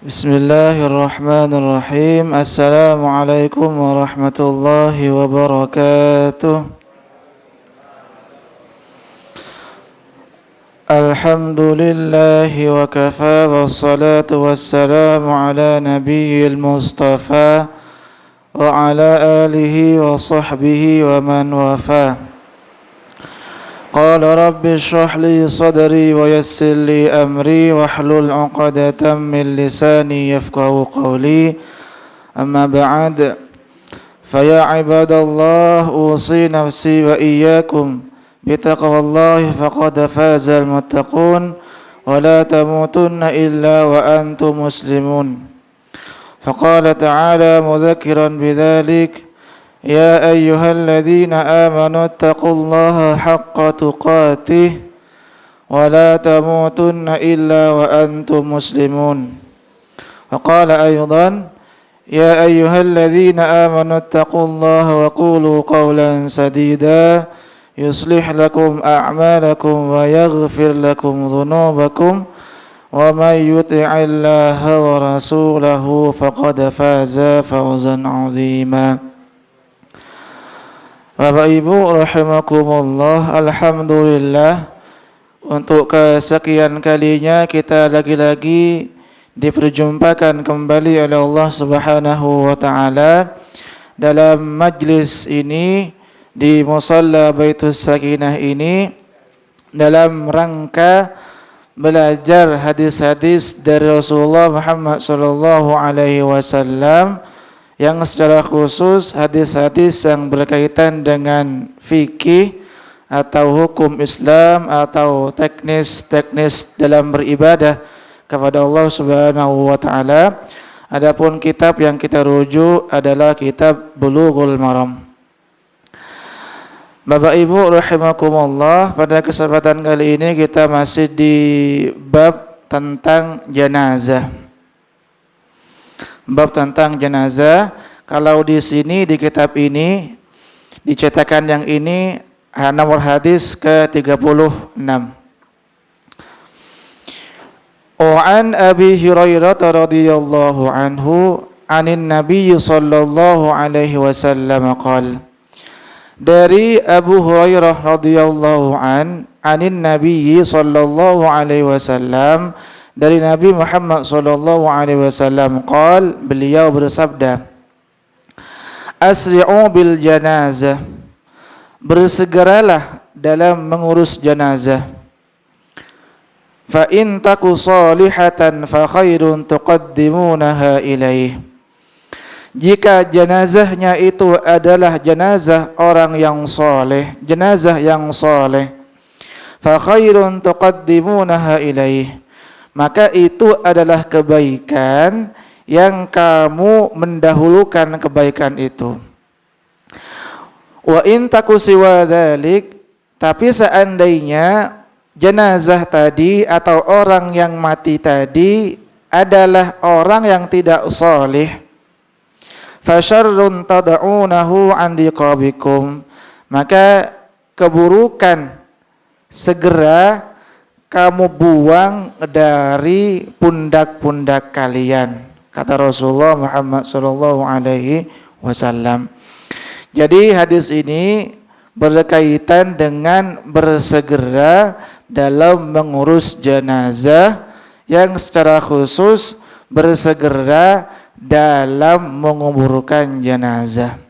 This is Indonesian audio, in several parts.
Bismillahirrahmanirrahim. Assalamualaikum warahmatullahi wabarakatuh. Alhamdulillahi wa kafa wassalatu wassalamu ala nabiyyil mustafa wa ala alihi wa sahbihi wa man wafa. Qala rabbi shrah li sadri wa yassir li amri wahlul 'uqdatam min lisani yafqahu qawli. Amma ba'd. Fa ya ibadallah usi nafsi wa iyyakum bitaqwallahi faqad fazal muttaqun wa la tamutunna illa wa antum muslimun. Faqala ta'ala mudzakiran bidzalik يا أيها الذين آمنوا اتقوا الله حق تقاته ولا تموتن إلا وأنتم مسلمون. وقال أيضا يا أيها الذين آمنوا اتقوا الله وقولوا قولا سديدا يصلح لكم أعمالكم ويغفر لكم ذنوبكم ومن يطع الله ورسوله فقد فاز فوزا عظيما. Bapak Ibu rahimakumullah, alhamdulillah untuk kesekian kalinya kita lagi-lagi diperjumpakan kembali oleh Allah Subhanahu wa taala dalam majlis ini di Musalla Baitus Sakinah ini dalam rangka belajar hadis-hadis dari Rasulullah Muhammad sallallahu alaihi wasallam yang secara khusus hadis-hadis yang berkaitan dengan fikih atau hukum Islam atau teknis-teknis dalam beribadah kepada Allah Subhanahu wa taala. Adapun kitab yang kita rujuk adalah kitab Bulughul Maram. Bapak Ibu rahimakumullah, pada kesempatan kali ini kita masih di bab tentang jenazah. Bab tentang jenazah. Kalau di sini di kitab ini dicetakan yang ini nomor hadis ke-36. An Abi Hurairah radhiyallahu anhu anin Nabi sallallahu alaihi wasallam qala. Dari Abu Hurairah radhiyallahu anin Nabi sallallahu alaihi wasallam, dari Nabi Muhammad sallallahu alaihi wasallam qol, beliau bersabda, asri'u bil janazah, bersegeralah dalam mengurus jenazah. Fa in taku salihatan fa khairun tuqaddimunaha ilaih. Jika jenazahnya itu adalah jenazah orang yang saleh, jenazah yang saleh, fa khairun tuqaddimunaha ilaih, maka itu adalah kebaikan yang kamu mendahulukan kebaikan itu. Wa in taku siwa dzalik, tapi seandainya jenazah tadi atau orang yang mati tadi adalah orang yang tidak saleh, fasyarrun tad'unahu an diqabikum, maka keburukan segera kamu buang dari pundak-pundak kalian, kata Rasulullah Muhammad sallallahu alaihi wasallam. Jadi hadis ini berkaitan dengan bersegera dalam mengurus jenazah, yang secara khusus bersegera dalam menguburkan jenazah.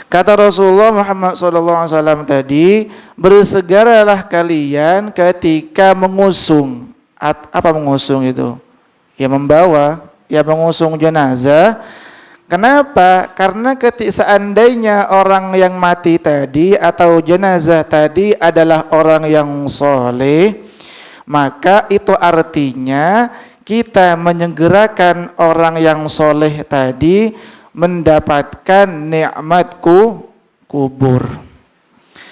Kata Rasulullah Muhammad SAW tadi, bersegeralah kalian ketika mengusung. Apa mengusung itu? Ya membawa, ya mengusung jenazah. Kenapa? Karena seandainya orang yang mati tadi atau jenazah tadi adalah orang yang soleh, maka itu artinya kita menyegerakan orang yang soleh tadi mendapatkan nikmat kubur.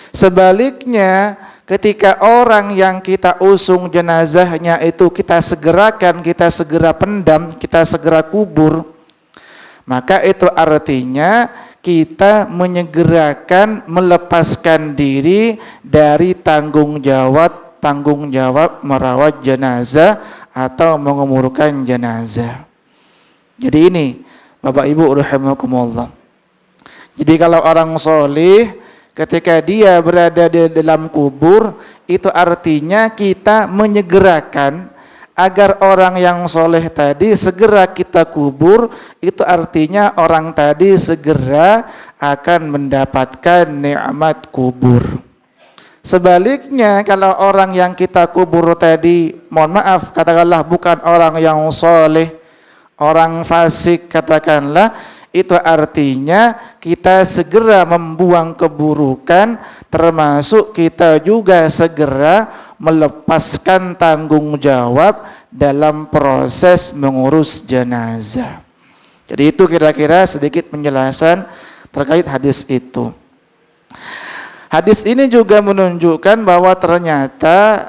Sebaliknya, ketika orang yang kita usung jenazahnya itu kita segerakan, kita segera pendam, kita segera kubur, maka itu artinya kita menyegerakan melepaskan diri dari tanggung jawab merawat jenazah atau menguburkan jenazah. Jadi ini Bapak Ibu rahimakumullah. Jadi kalau orang soleh ketika dia berada di dalam kubur, itu artinya kita menyegerakan agar orang yang soleh tadi segera kita kubur. Itu artinya orang tadi segera akan mendapatkan nikmat kubur. Sebaliknya kalau orang yang kita kubur tadi, mohon maaf, katakanlah bukan orang yang soleh, orang fasik katakanlah, itu artinya kita segera membuang keburukan, termasuk kita juga segera melepaskan tanggung jawab dalam proses mengurus jenazah. Jadi itu kira-kira sedikit penjelasan terkait hadis itu. Hadis ini juga menunjukkan bahwa ternyata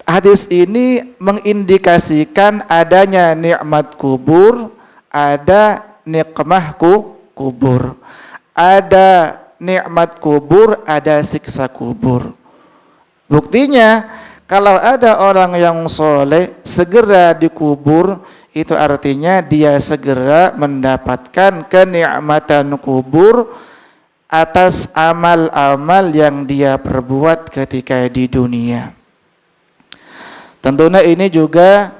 hadis ini mengindikasikan adanya nikmat kubur, ada nikmah kubur. Ada nikmat kubur, ada siksa kubur. Buktinya, kalau ada orang yang soleh segera dikubur, itu artinya dia segera mendapatkan kenikmatan kubur atas amal-amal yang dia perbuat ketika di dunia. Tentunya ini juga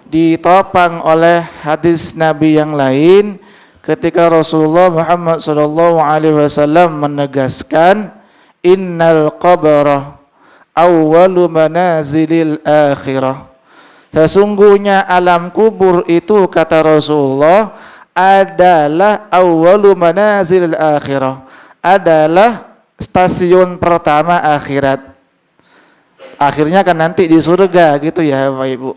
ditopang oleh hadis Nabi yang lain ketika Rasulullah Muhammad SAW menegaskan, innal qabra awwalu manazilil akhirah. Sesungguhnya alam kubur itu, kata Rasulullah, adalah awwalu manazilil akhirah, adalah stasiun pertama akhirat. Akhirnya kan nanti di surga gitu ya Bapak Ibu.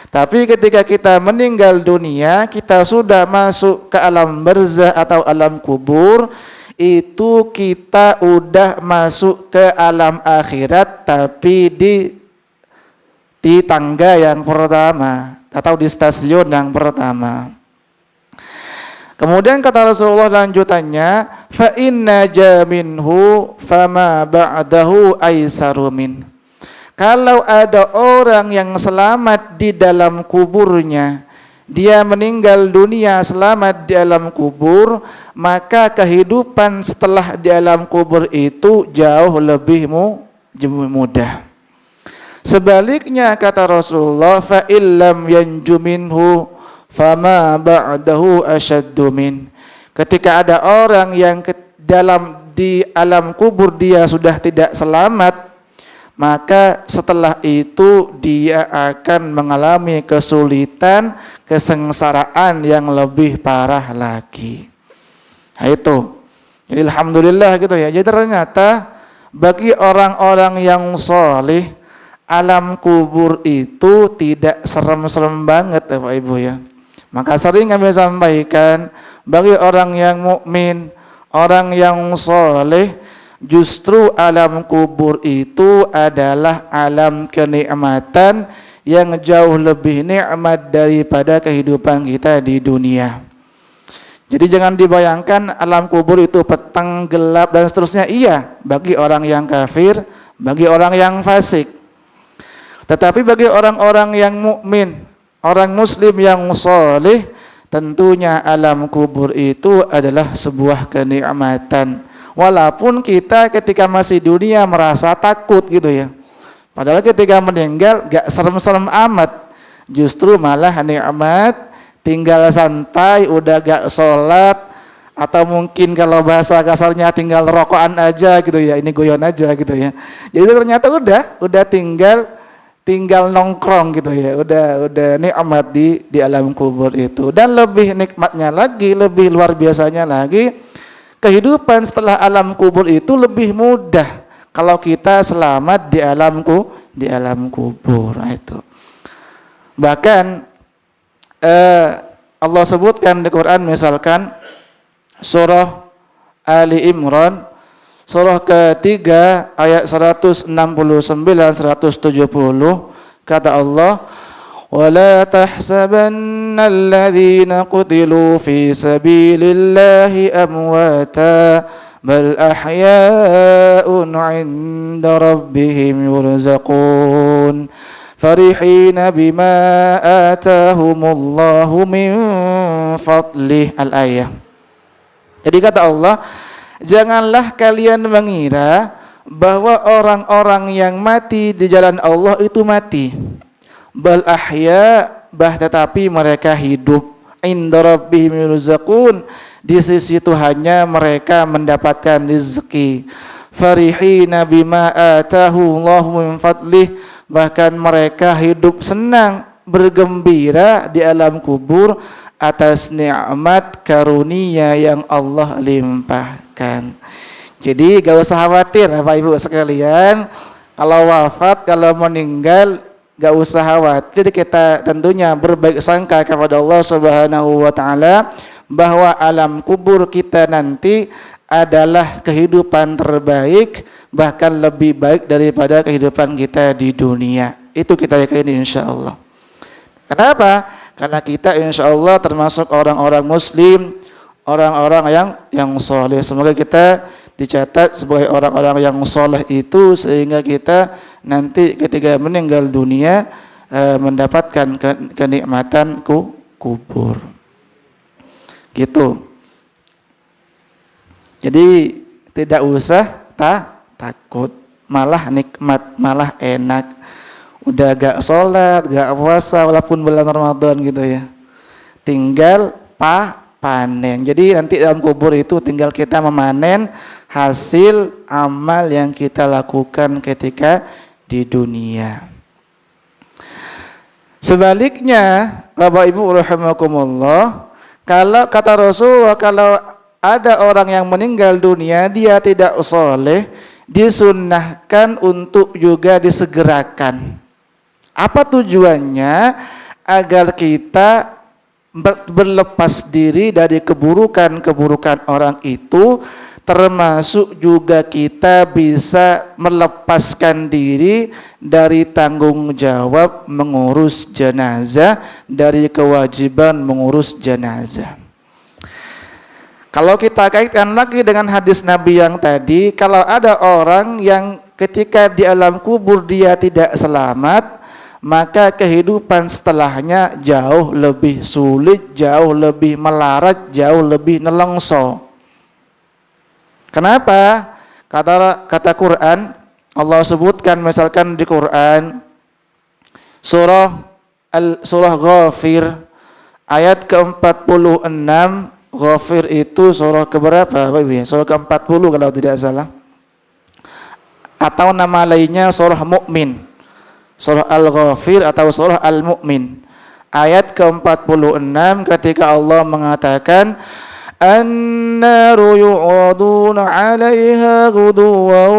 Tapi ketika kita meninggal dunia, kita sudah masuk ke alam barzah atau alam kubur, itu kita udah masuk ke alam akhirat, tapi di tangga yang pertama atau di stasiun yang pertama. Kemudian kata Rasulullah lanjutannya, fa inna jaminhu fama ba'dahu aisaru min. Kalau ada orang yang selamat di dalam kuburnya, dia meninggal dunia selamat di alam kubur, maka kehidupan setelah di alam kubur itu jauh lebih mudah. Sebaliknya kata Rasulullah, fa illam yanju minhu fama ba'dahu asyaddu min. Ketika ada orang yang di alam kubur dia sudah tidak selamat, maka setelah itu dia akan mengalami kesulitan, kesengsaraan yang lebih parah lagi. Nah itu. Jadi alhamdulillah gitu ya. Jadi ternyata bagi orang-orang yang soleh, alam kubur itu tidak serem-serem banget ya Pak Ibu ya. Maka sering kami sampaikan, bagi orang yang mukmin, orang yang soleh, justru alam kubur itu adalah alam kenikmatan yang jauh lebih nikmat daripada kehidupan kita di dunia. Jadi jangan dibayangkan alam kubur itu petang, gelap dan seterusnya. Iya, bagi orang yang kafir, bagi orang yang fasik. Tetapi bagi orang-orang yang mukmin, orang muslim yang soleh, tentunya alam kubur itu adalah sebuah kenikmatan. Walaupun kita ketika masih dunia merasa takut gitu ya. Padahal ketika meninggal gak serem-serem amat. Justru malah nikmat, tinggal santai, udah gak sholat, atau mungkin kalau bahasa kasarnya tinggal rokokan aja gitu ya, ini goyon aja gitu ya. Jadi ternyata udah tinggal nongkrong gitu ya, udah nikmat di alam kubur itu. Dan lebih nikmatnya lagi, lebih luar biasanya lagi, kehidupan setelah alam kubur itu lebih mudah kalau kita selamat di alam kubur. Nah, itu. Bahkan Allah sebutkan di Quran misalkan surah Ali Imran surah ketiga ayat 169 170, kata Allah, وَلَا تَحْسَبَنَّ الَّذِينَ قُتِلُوا فِي سَبِيلِ اللَّهِ أَمْوَاتًا بَلْ أَحْيَاءٌ عِندَ رَبِّهِمْ يُرْزَقُونَ farihina bima atahumullahu min fadlih. Al-ayah. Jadi kata Allah, janganlah kalian mengira bahwa orang-orang yang mati di jalan Allah itu mati. Bal ahya, tetapi mereka hidup. Inda rabbihim yurzaqun, di sisi Tuhannya mereka mendapatkan rezeki. Farihina bima atahu Allahu min fadlih, bahkan mereka hidup senang, bergembira di alam kubur atas nikmat karunia yang Allah limpahkan. Jadi gak usah khawatir Bapak Ibu sekalian, kalau wafat, kalau meninggal gak usah khawatir. Kita tentunya berbaik sangka kepada Allah Subhanahu wa taala bahwa alam kubur kita nanti adalah kehidupan terbaik, bahkan lebih baik daripada kehidupan kita di dunia. Itu kita yakini insyaallah. Kenapa? Karena kita insyaallah termasuk orang-orang muslim, orang-orang yang soleh. Semoga kita dicatat sebagai orang-orang yang soleh itu, sehingga kita nanti ketika meninggal dunia mendapatkan kenikmatan kubur. Gitu. Jadi tidak usah takut, malah nikmat, malah enak. Udah gak sholat, gak puasa walaupun bulan Ramadan gitu ya. Tinggal panen. Jadi nanti dalam kubur itu tinggal kita memanen hasil amal yang kita lakukan ketika di dunia. Sebaliknya, Bapak Ibu rahimakumullah, kalau kata Rasulullah, kalau ada orang yang meninggal dunia dia tidak soleh, disunnahkan untuk juga disegerakan. Apa tujuannya? Agar kita berlepas diri dari keburukan-keburukan orang itu, termasuk juga kita bisa melepaskan diri dari tanggung jawab mengurus jenazah, dari kewajiban mengurus jenazah. Kalau kita kaitkan lagi dengan hadis Nabi yang tadi, kalau ada orang yang ketika di alam kubur dia tidak selamat, maka kehidupan setelahnya jauh lebih sulit, jauh lebih melarat, jauh lebih nelongso. Kenapa? Kata Quran, Allah sebutkan misalkan di Quran surah Ghafir ayat ke-46. Ghafir itu surah keberapa? Surah ke-40 kalau tidak salah. Atau nama lainnya surah Mukmin. Surah Al-Ghafir atau surah Al-Mu'min. Ayat ke-46 ketika Allah mengatakan An-naru yu'aduna 'alaiha ghuduwan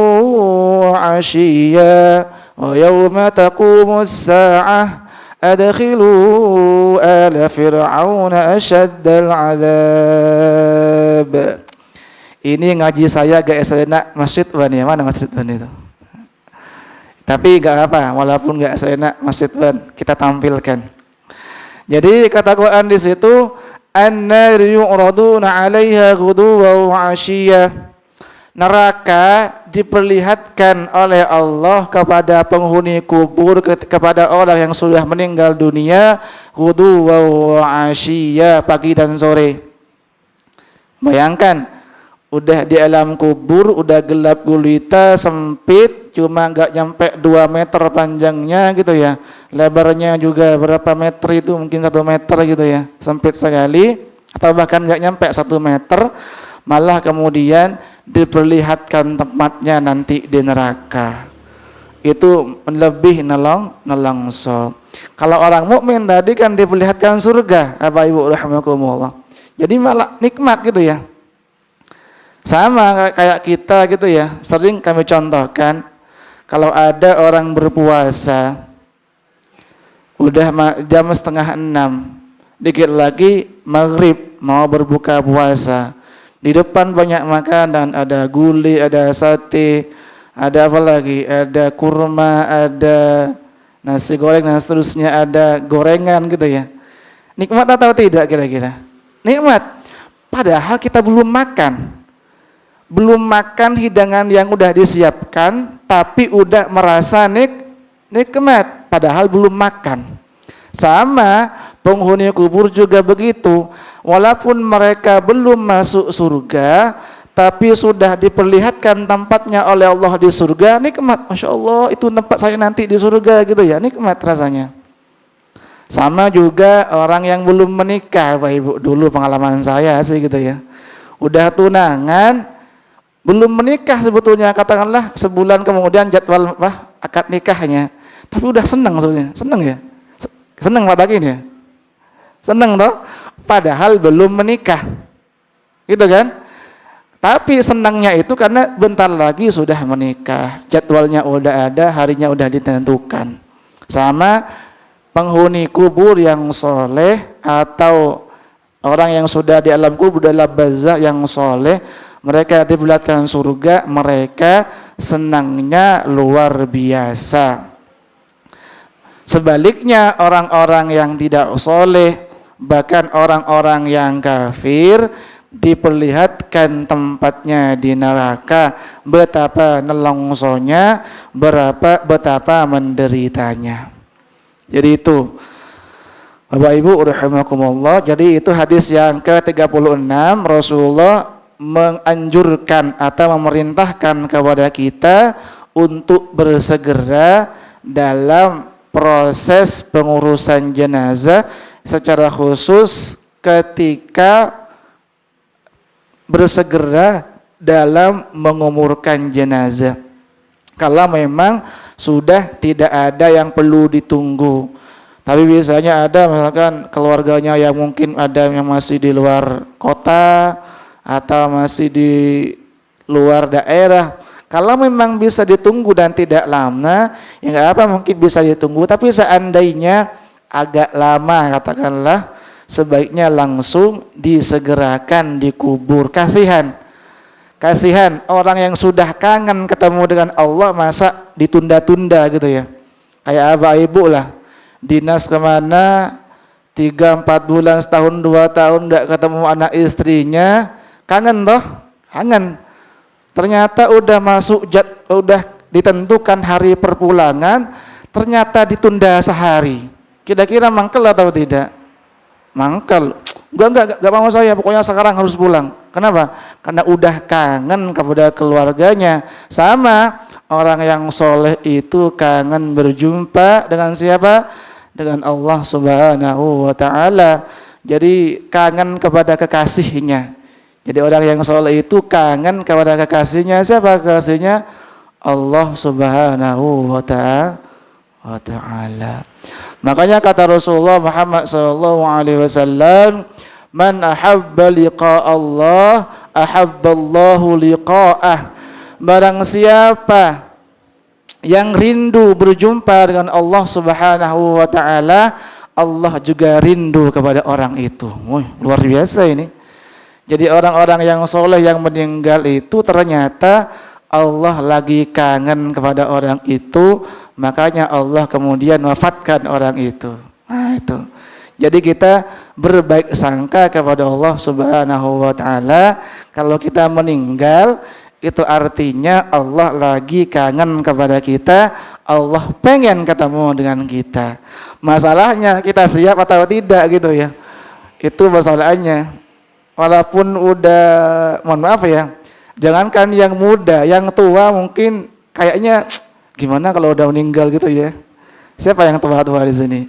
wa 'ashiyya wa yawma taqumus sa'ah adkhilu ala fir'auna asyaddal 'adzab. Ini ngaji saya gak enak Masjid Wan ya. Mana Masjid Wan itu? Tapi gak apa, walaupun gak enak Masjid Wan, kita tampilkan. Jadi kata Quran di situ An-nar yu'raduna 'alaiha ghuduwan wa 'ashiyya. Neraka diperlihatkan oleh Allah kepada penghuni kubur, kepada orang yang sudah meninggal dunia, ghuduwan wa 'ashiyya, pagi dan sore. Bayangkan, udah di alam kubur, udah gelap gulita, sempit, cuma enggak nyampe 2 meter panjangnya gitu ya. Lebarnya juga berapa meter itu, mungkin 1 meter gitu ya, sempit sekali, atau bahkan enggak nyampe 1 meter, malah kemudian diperlihatkan tempatnya nanti di neraka. Itu lebih nelongso. Kalau orang mukmin tadi kan diperlihatkan surga, Bapak Ibu rahimakumullah. Jadi malah nikmat gitu ya. Sama kayak kita gitu ya, sering kami contohkan, kalau ada orang berpuasa, udah jam 5:30, dikit lagi maghrib mau berbuka puasa, di depan banyak makanan, ada gulai, ada sate, ada apa lagi, ada kurma, ada nasi goreng dan seterusnya, ada gorengan gitu ya. Nikmat atau tidak kira-kira? Nikmat. Padahal kita belum makan hidangan yang udah disiapkan, tapi udah merasa nikmat. padahal belum makan. Sama penghuni kubur juga begitu. Walaupun mereka belum masuk surga, tapi sudah diperlihatkan tempatnya oleh Allah di surga, nikmat. Masya Allah, itu tempat saya nanti di surga gitu ya, nikmat rasanya. Sama juga orang yang belum menikah, Pak Ibu, dulu pengalaman saya sih gitu ya. Udah tunangan, belum menikah sebetulnya, katakanlah sebulan kemudian jadwal akad nikahnya. Tapi udah senang sebetulnya, senang ya. Senang Pak Takin ya? Senang toh? Padahal belum menikah. Gitu kan? Tapi senangnya itu karena bentar lagi sudah menikah. Jadwalnya udah ada, harinya udah ditentukan. Sama penghuni kubur yang soleh atau orang yang sudah di alam kubur dalam barzakh yang soleh, mereka di belakang surga, mereka senangnya luar biasa. Sebaliknya orang-orang yang tidak soleh, bahkan orang-orang yang kafir, diperlihatkan tempatnya di neraka, betapa nelongsonya, betapa menderitanya. Jadi itu Bapak Ibu rahimakumullah, jadi itu hadis yang ke-36. Rasulullah menganjurkan atau memerintahkan kepada kita untuk bersegera dalam proses pengurusan jenazah, secara khusus ketika bersegera dalam menguburkan jenazah. Kalau memang sudah tidak ada yang perlu ditunggu. Tapi biasanya ada misalkan keluarganya yang mungkin ada yang masih di luar kota atau masih di luar daerah. Kalau memang bisa ditunggu dan tidak lama, ya nggak apa, mungkin bisa ditunggu. Tapi seandainya agak lama, katakanlah, sebaiknya langsung disegerakan dikubur. Kasihan orang yang sudah kangen ketemu dengan Allah, masa ditunda-tunda gitu ya. Kayak abah ibu lah, dinas kemana 3-4 bulan, setahun 2 tahun nggak ketemu anak istrinya, kangen toh, kangen. Ternyata udah udah ditentukan hari perpulangan, ternyata ditunda sehari. Kira-kira mangkel atau tidak? Mangkel. Enggak mau saya, pokoknya sekarang harus pulang. Kenapa? Karena udah kangen kepada keluarganya. Sama orang yang soleh itu kangen berjumpa dengan siapa? Dengan Allah Subhanahu wa ta'ala. Jadi kangen kepada kekasihnya. Jadi orang yang soleh itu kangen kepada kekasihnya. Siapa kekasihnya? Allah Subhanahu wa ta'ala. Makanya kata Rasulullah Muhammad sallallahu alaihi wasallam, "Man ahabba liqa Allah, ahabballahu liqa'ah." Barang siapa yang rindu berjumpa dengan Allah Subhanahu wa ta'ala, Allah juga rindu kepada orang itu. Wih, luar biasa ini. Jadi orang-orang yang soleh yang meninggal itu ternyata Allah lagi kangen kepada orang itu, makanya Allah kemudian wafatkan orang itu. Nah itu. Jadi kita berbaik sangka kepada Allah Subhanahu wa ta'ala. Kalau kita meninggal, itu artinya Allah lagi kangen kepada kita, Allah pengen ketemu dengan kita. Masalahnya kita siap atau tidak gitu ya. Itu masalahnya. Walaupun udah, mohon maaf ya, jangankan yang muda, yang tua mungkin kayaknya gimana kalau udah meninggal gitu ya. Siapa yang tua-tua di sini?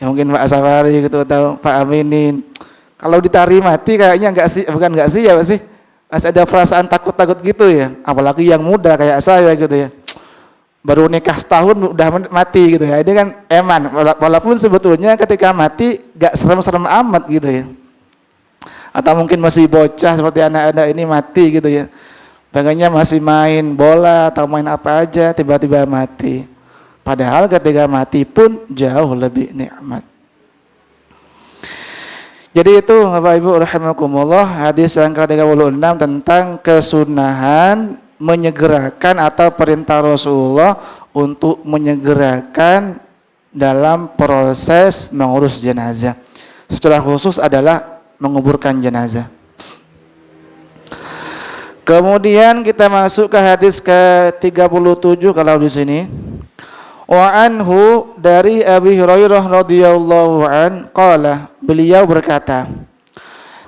Ya mungkin Pak Safari gitu atau Pak Aminin. Kalau ditari mati kayaknya nggak siap sih. Masih ada perasaan takut-takut gitu ya. Apalagi yang muda kayak saya gitu ya. Baru nikah setahun udah mati gitu ya. Ini kan eman. Walaupun sebetulnya ketika mati nggak serem-serem amat gitu ya. Atau mungkin masih bocah seperti anak-anak ini mati gitu ya. Pengennya masih main bola atau main apa aja, tiba-tiba mati. Padahal ketika mati pun jauh lebih nikmat. Jadi itu Bapak Ibu rahimakumullah, hadis yang ke-36 tentang kesunahan menyegerakan atau perintah Rasulullah untuk menyegerakan dalam proses mengurus jenazah. Secara khusus adalah menguburkan jenazah. Kemudian kita masuk ke hadis ke-37 kalau di sini. Wa anhu dari Abi Hurairah radhiyallahu an qala, beliau berkata,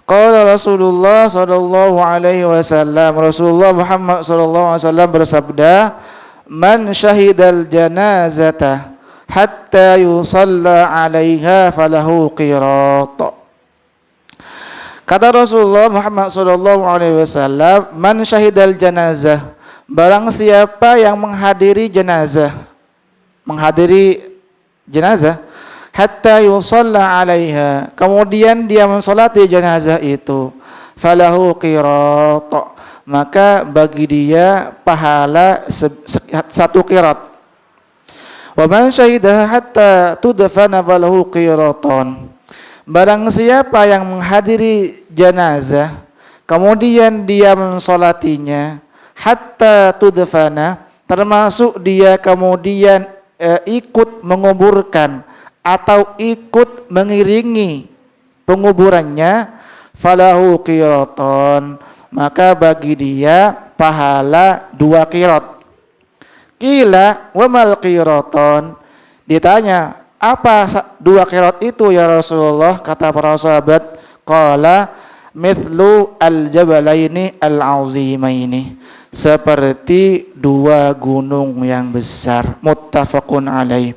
qala Rasulullah sallallahu alaihi wasallam, Rasulullah Muhammad sallallahu alaihi wasallam bersabda, man syahidal janazata hatta yusalla 'alaiha falahu qirat. Kata Rasulullah Muhammad sallallahu alaihi wasallam, man syahidal janazah, barang siapa yang menghadiri jenazah, hatta yusalla 'alaiha, kemudian dia mensolati jenazah itu, falahu qirat, maka bagi dia pahala satu qirat. Wa man syahidaha hatta tudfana falahu qiratan, barang siapa yang menghadiri jenazah kemudian dia mensolatinya, hatta tudfana, termasuk dia kemudian ikut menguburkan atau ikut mengiringi penguburannya, falahu qiratan, maka bagi dia pahala 2 qirat. Qila wa mal qiratan, ditanya apa 2 qirat itu ya Rasulullah? Kata para sahabat, qala mithlu al-jabalaini al-azimaini, seperti 2 gunung yang besar. Muttafaqun alaih.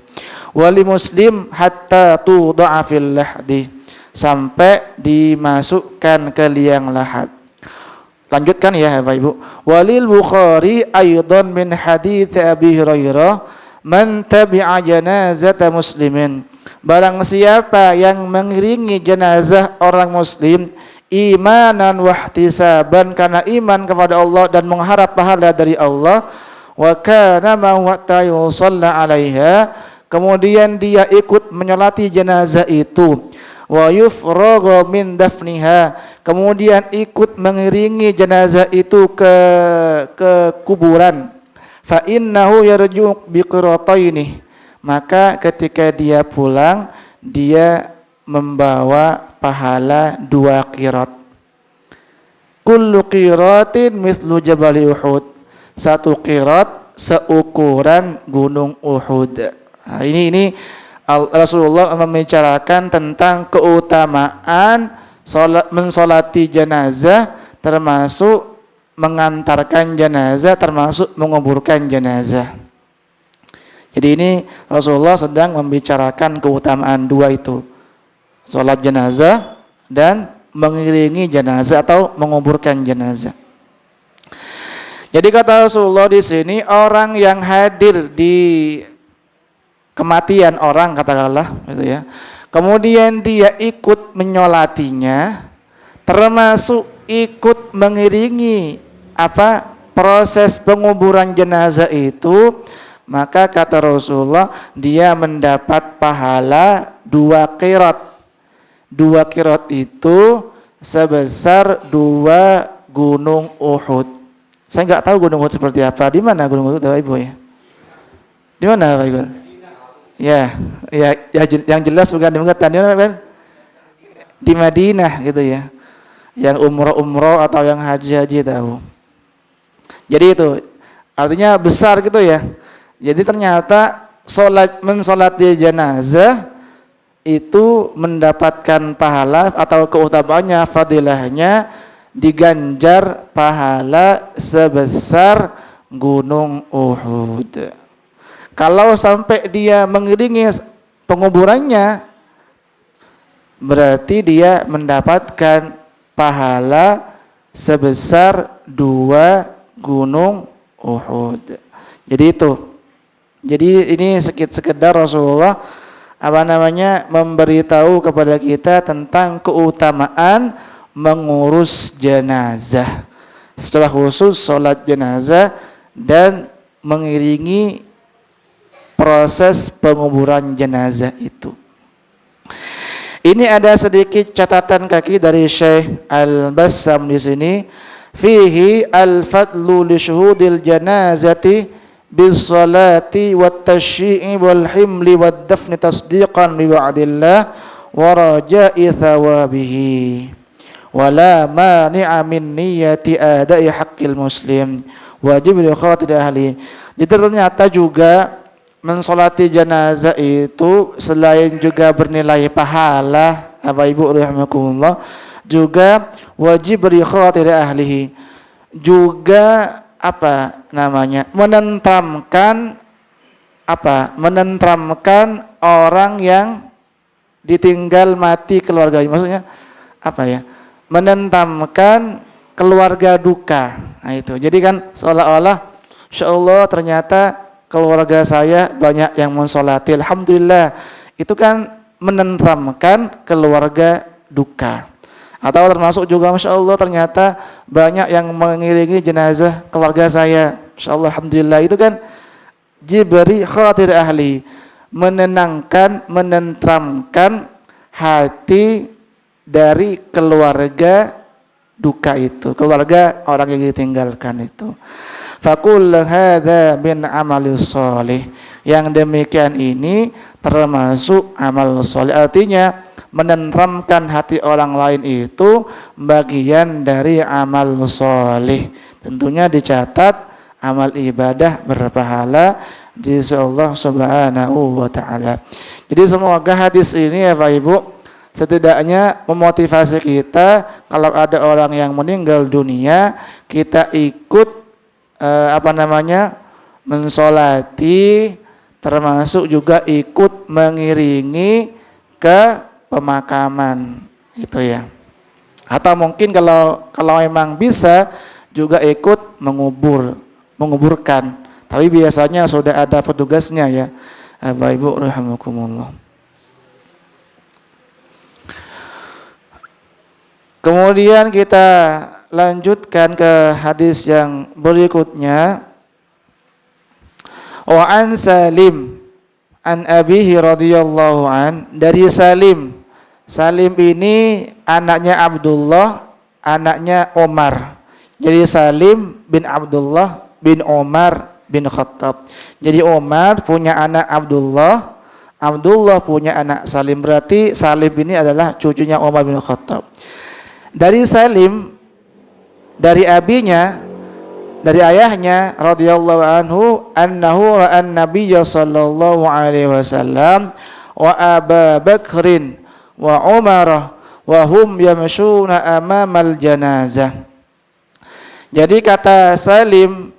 Wali Muslim hatta tuda'a fil lahdi, sampai dimasukkan ke liang lahat. Lanjutkan ya Bapak Ibu. Walil Bukhari aidan min hadits Abi Hurairah, man tabi'a janazata muslimin, barang siapa yang mengiringi jenazah orang muslim, imanan wa ihtisaban, karena iman kepada Allah dan mengharap pahala dari Allah, wa kana ma yusalla 'alaiha, kemudian dia ikut menyolati jenazah itu, wa yufragha min dafniha, kemudian ikut mengiringi jenazah itu ke kuburan, fa innahu yarju' bi qirataini, maka ketika dia pulang dia membawa pahala 2 qirat. Kullu qiratin mithlu jabal Uhud, 1 qirat seukuran gunung Uhud. Nah, ini Rasulullah membicarakan tentang keutamaan mensolati jenazah, termasuk mengantarkan jenazah, termasuk menguburkan jenazah. Jadi ini Rasulullah sedang membicarakan keutamaan 2 itu, sholat jenazah dan mengiringi jenazah atau menguburkan jenazah. Jadi kata Rasulullah di sini, orang yang hadir di kematian orang, katakanlah gitu ya, kemudian dia ikut menyolatinya, termasuk ikut mengiringi proses penguburan jenazah itu, maka kata Rasulullah dia mendapat pahala 2 qirat. 2 qirat itu sebesar 2 gunung Uhud. Saya nggak tahu gunung Uhud seperti apa. Di mana gunung Uhud, Bapak Ibu ya? Di mana Bapak Ibu? Ya, yang jelas bukan di Mekah, di mana? Di Madinah gitu ya. Yang umroh atau yang haji tahu. Jadi itu artinya besar gitu ya. Jadi ternyata mensolati jenazah itu mendapatkan pahala atau keutamaannya, fadilahnya diganjar pahala sebesar gunung Uhud. Kalau sampai dia mengiringi penguburannya, berarti dia mendapatkan pahala sebesar 2 gunung Uhud. Jadi itu. Jadi ini sekedar Rasulullah memberitahu kepada kita tentang keutamaan mengurus jenazah, secara khusus sholat jenazah dan mengiringi proses penguburan jenazah itu. Ini ada sedikit catatan kaki dari Syekh Al-Bassam di sini. Fihi al-fadlu li syuhudil janazati bis salati wat tashyi'i wal himli wad dafni tasdiqan bi wa'dillah wa raja'i thawabihi. Wala mani'a min niyyati ada'i haqqil muslim wajib li khatir ahli. Jadi ternyata juga mensolati jenazah itu selain juga bernilai pahala, Bapak Ibu rahimakumullah, juga wajib beri khawatir ahlihi. Juga apa namanya? Menenteramkan orang yang ditinggal mati keluarganya. Maksudnya apa ya? Menenteramkan keluarga duka. Nah itu. Jadi kan seolah-olah insyaallah ternyata keluarga saya banyak yang mensolati. Alhamdulillah. Itu kan menenteramkan keluarga duka. Atau termasuk juga Masya Allah ternyata banyak yang mengiringi jenazah keluarga saya. Masya Allah Alhamdulillah. Itu kan diberi khawatir ahli, menenangkan, menenteramkan hati dari keluarga duka itu, keluarga orang yang ditinggalkan itu. Faqul hadza min amalis sholih. Yang demikian ini termasuk amal sholih. Artinya menenteramkan hati orang lain itu bagian dari amal sholih. Tentunya dicatat amal ibadah berpahala di sisi Allah Subhanahu wa taala. Jadi semoga hadis ini ya Pak Ibu setidaknya memotivasi kita kalau ada orang yang meninggal dunia, kita ikut mensolati, termasuk juga ikut mengiringi ke pemakaman gitu ya. Atau mungkin kalau memang bisa juga ikut menguburkan. Tapi biasanya sudah ada petugasnya ya. Bapak Ibu rahimakumullah. Kemudian kita lanjutkan ke hadis yang berikutnya. Wa an Salim an abihi radhiyallahu an, dari Salim. Salim ini anaknya Abdullah, anaknya Omar. Jadi Salim bin Abdullah bin Omar bin Khattab. Jadi Omar punya anak Abdullah, Abdullah punya anak Salim. Berarti Salim ini adalah cucunya Omar bin Khattab. Dari Salim, dari abinya, dari ayahnya radhiyallahu anhu, annahu ra'an nabiyya sallallahu alaihi wasallam wa Abu Bakrin wa Umar wa hum yamshuna amamal janazah. Jadi kata Salim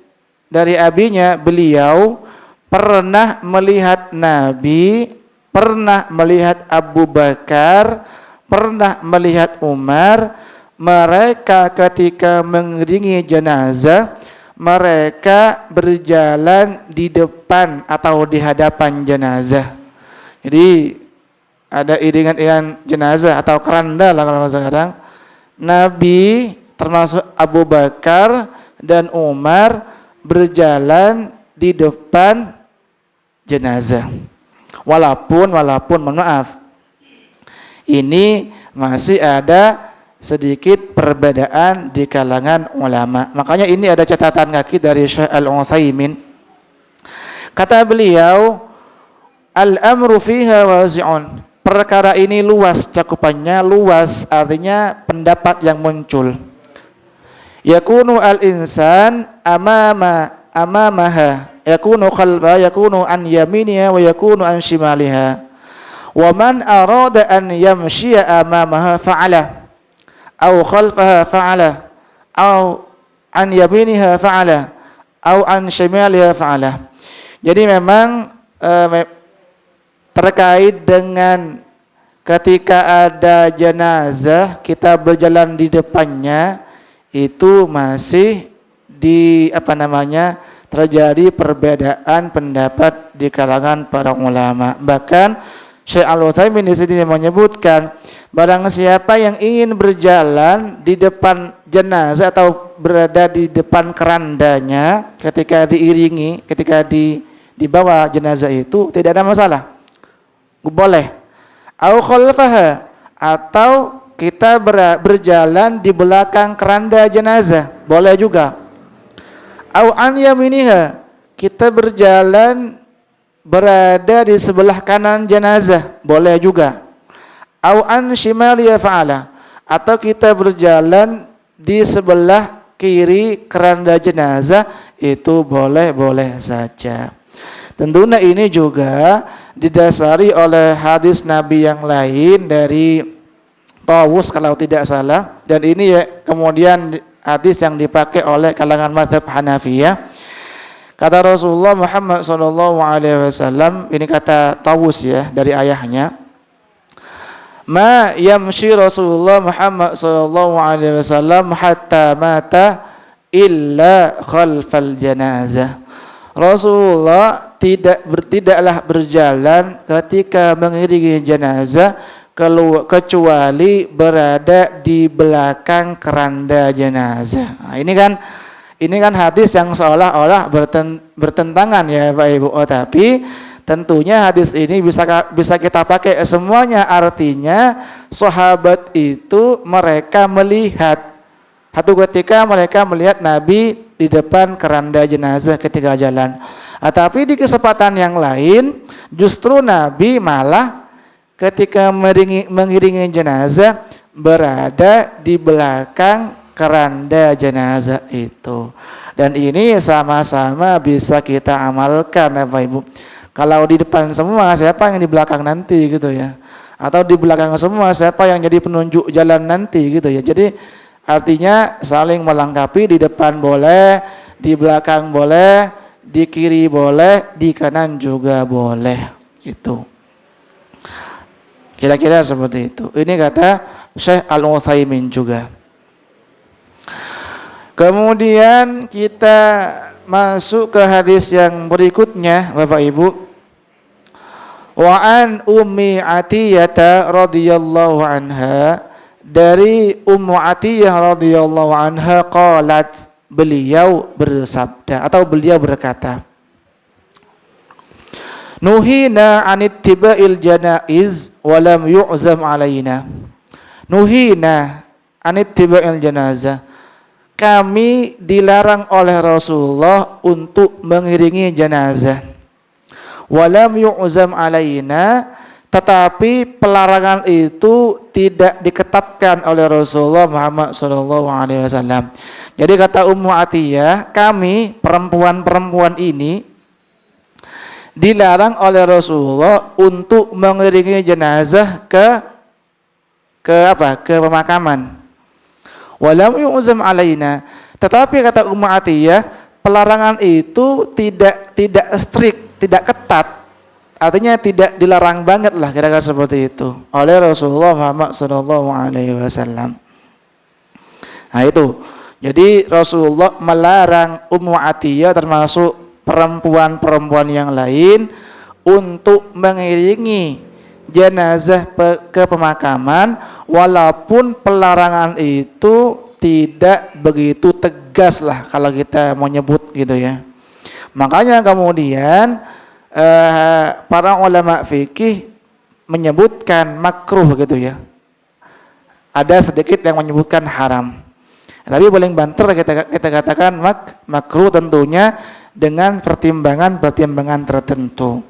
dari abinya, beliau pernah melihat Nabi, pernah melihat Abu Bakar, pernah melihat Umar, mereka ketika mengiringi jenazah, mereka berjalan di depan atau di hadapan jenazah. Jadi ada iringan-iringan jenazah atau keranda lah kalau sekarang. Nabi termasuk Abu Bakar dan Umar berjalan di depan jenazah. Walaupun mohon maaf, ini masih ada sedikit perbedaan di kalangan ulama. Makanya ini ada catatan kaki dari Syekh Al-Utsaimin. Kata beliau, al-amru fiha wasi'un. Perkara ini luas cakupannya, luas artinya pendapat yang muncul. Yakunu al-insan amamaha, yakunu khalfa, yakunu an yaminiha wa yakunu an shimaliha. Wa man arada an yamshiya amamaha fa'ala أو خلفها فعله أو عن يمينها فعله أو عن شمالها فعله. Jadi memang terkait dengan ketika ada jenazah kita berjalan di depannya, itu masih terjadi perbedaan pendapat di kalangan para ulama. Bahkan Syekh Al-Utsaimin di sini menyebutkan, barang siapa yang ingin berjalan di depan jenazah atau berada di depan kerandanya ketika diiringi, ketika dibawa jenazah itu tidak ada masalah. Boleh. Au khalfaha, atau kita berjalan di belakang keranda jenazah, boleh juga. Au an yaminiha, kita berjalan berada di sebelah kanan jenazah, boleh juga. Au an shimaliya fa'ala, atau kita berjalan di sebelah kiri keranda jenazah, itu boleh-boleh saja. Tentunya ini juga didasari oleh hadis Nabi yang lain dari Tawus kalau tidak salah, dan ini ya kemudian hadis yang dipakai oleh kalangan mazhab Hanafiyah. Kata Rasulullah Muhammad SAW, ini kata Tawus ya dari ayahnya, ma yamshi Rasulullah Muhammad SAW hatta mata illa khalfal janazah. Rasulullah tidaklah berjalan ketika mengiringi jenazah kecuali berada di belakang keranda jenazah. Nah, ini kan hadis yang seolah-olah bertentangan ya Pak Ibu. Oh, tapi tentunya hadis ini bisa kita pakai semuanya. Artinya sahabat itu mereka melihat satu ketika mereka melihat Nabi di depan keranda jenazah ketika jalan. Tapi di kesempatan yang lain justru Nabi malah ketika mengiringi jenazah berada di belakang keranda jenazah itu. Dan ini sama-sama bisa kita amalkan Bapak Ibu. Kalau di depan semua, siapa yang di belakang nanti gitu ya. Atau di belakang semua, siapa yang jadi penunjuk jalan nanti gitu ya. Jadi artinya saling melengkapi, di depan boleh, di belakang boleh, di kiri boleh, di kanan juga boleh. Itu. Kira-kira seperti itu. Ini kata Syekh Al-Utsaimin juga. Kemudian kita masuk ke hadis yang berikutnya Bapak Ibu. Wa an Ummi Atiyah radhiyallahu anha, dari Ummu Atiyah radhiyallahu anha qalat, beliau bersabda atau beliau berkata, nuhina anittiba'il janaiz wa lam yu'zam alaina. Nuhina anittiba'il janazah, kami dilarang oleh Rasulullah untuk mengiringi jenazah. Walam yu'zam alaina, tetapi pelarangan itu tidak diketatkan oleh Rasulullah Muhammad SAW. Jadi kata Ummu Atiyah, kami perempuan-perempuan ini dilarang oleh Rasulullah untuk mengiringi jenazah ke pemakaman. Walam yu'zam alaina, tetapi kata Ummu Atiyah, pelarangan itu tidak strict, tidak ketat. Artinya tidak dilarang banget lah, kira-kira seperti itu oleh Rasulullah Muhammad SAW. Nah itu. Jadi Rasulullah melarang Ummu Atiyah termasuk perempuan-perempuan yang lain untuk mengiringi jenazah ke pemakaman, walaupun pelarangan itu tidak begitu tegas lah kalau kita mau nyebut gitu ya. Makanya kemudian para ulama fikih menyebutkan makruh gitu ya. Ada sedikit yang menyebutkan haram. Tapi paling banter kita katakan makruh tentunya dengan pertimbangan-pertimbangan tertentu.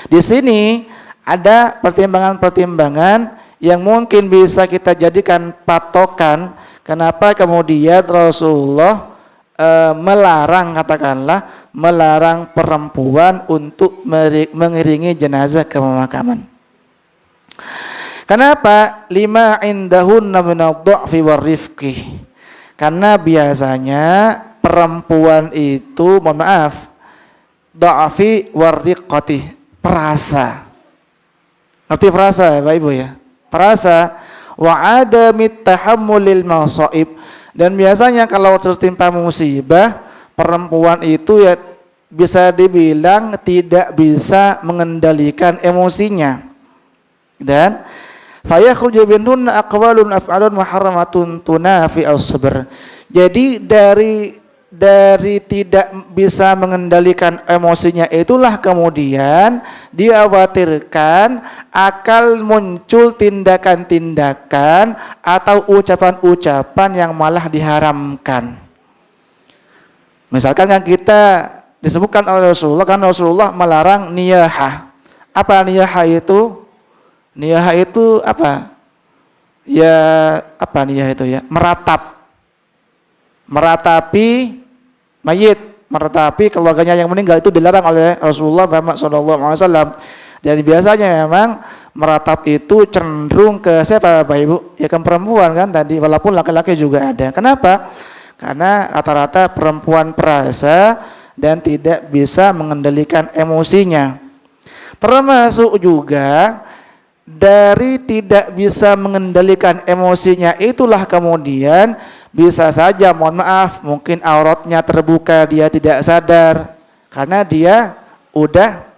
Di sini ada pertimbangan-pertimbangan yang mungkin bisa kita jadikan patokan kenapa kemudian Rasulullah melarang perempuan untuk mengiringi jenazah ke pemakaman. Kenapa? Lima indahunna min ad-dha'fi war-rifqi. Karena biasanya perempuan itu, mohon maaf, dha'fi war-riqqati, perasa. Ngerti perasa ya Bapak Ibu ya? Perasa wa adamit tahammulil masaib, dan biasanya kalau tertimpa musibah, perempuan itu ya bisa dibilang tidak bisa mengendalikan emosinya. Dan fayakhruju minhunna aqwalun af'alun muharramatun tunafi as-sabr. Jadi dari tidak bisa mengendalikan emosinya itulah kemudian dikhawatirkan akan muncul tindakan-tindakan atau ucapan-ucapan yang malah diharamkan. Misalkan yang kita disebutkan oleh Rasulullah, kan Rasulullah melarang niyahah. Apa niyahah itu? Niyahah itu apa? Ya, apa niyahah itu ya? Meratapi mayit, meratapi keluarganya yang meninggal itu dilarang oleh Rasulullah Muhammad SAW. Dan biasanya memang meratap itu cenderung ke siapa Bapak Ibu? Ya ke perempuan kan tadi, walaupun laki-laki juga ada. Kenapa? Karena rata-rata perempuan perasa dan tidak bisa mengendalikan emosinya. Termasuk juga dari tidak bisa mengendalikan emosinya itulah kemudian bisa saja, mohon maaf, mungkin auratnya terbuka, dia tidak sadar karena dia udah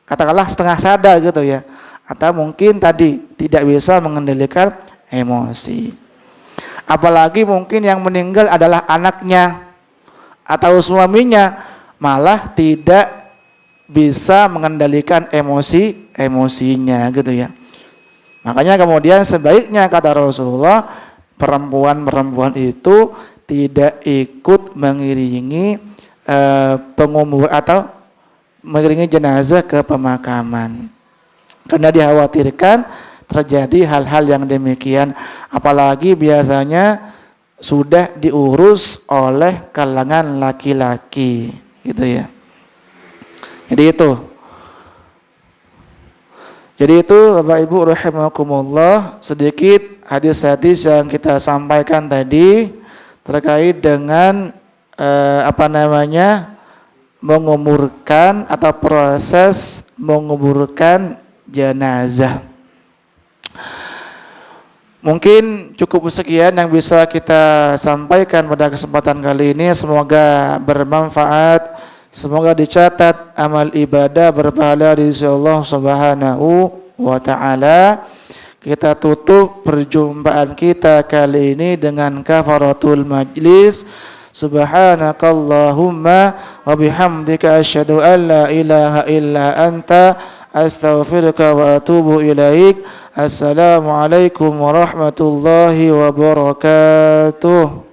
katakanlah setengah sadar gitu ya, atau mungkin tadi tidak bisa mengendalikan emosi. Apalagi mungkin yang meninggal adalah anaknya atau suaminya, malah tidak bisa mengendalikan emosinya gitu ya. Makanya kemudian sebaiknya kata Rasulullah, perempuan-perempuan itu tidak ikut mengiringi pengubur atau mengiringi jenazah ke pemakaman. Karena dikhawatirkan terjadi hal-hal yang demikian, apalagi biasanya sudah diurus oleh kalangan laki-laki gitu ya. Jadi itu Bapak Ibu rahimakumullah, sedikit hadis-hadis yang kita sampaikan tadi terkait dengan menguburkan atau proses menguburkan jenazah. Mungkin cukup sekian yang bisa kita sampaikan pada kesempatan kali ini. Semoga bermanfaat, semoga dicatat amal ibadah berpahala di sisi Allah Subhanahu wa taala. Kita tutup perjumpaan kita kali ini dengan kafaratul majlis. Subhanakallahumma wa bihamdika asyhadu an la ilaha illa anta astaghfiruka wa atubu ilaik. Assalamualaikum warahmatullahi wabarakatuh.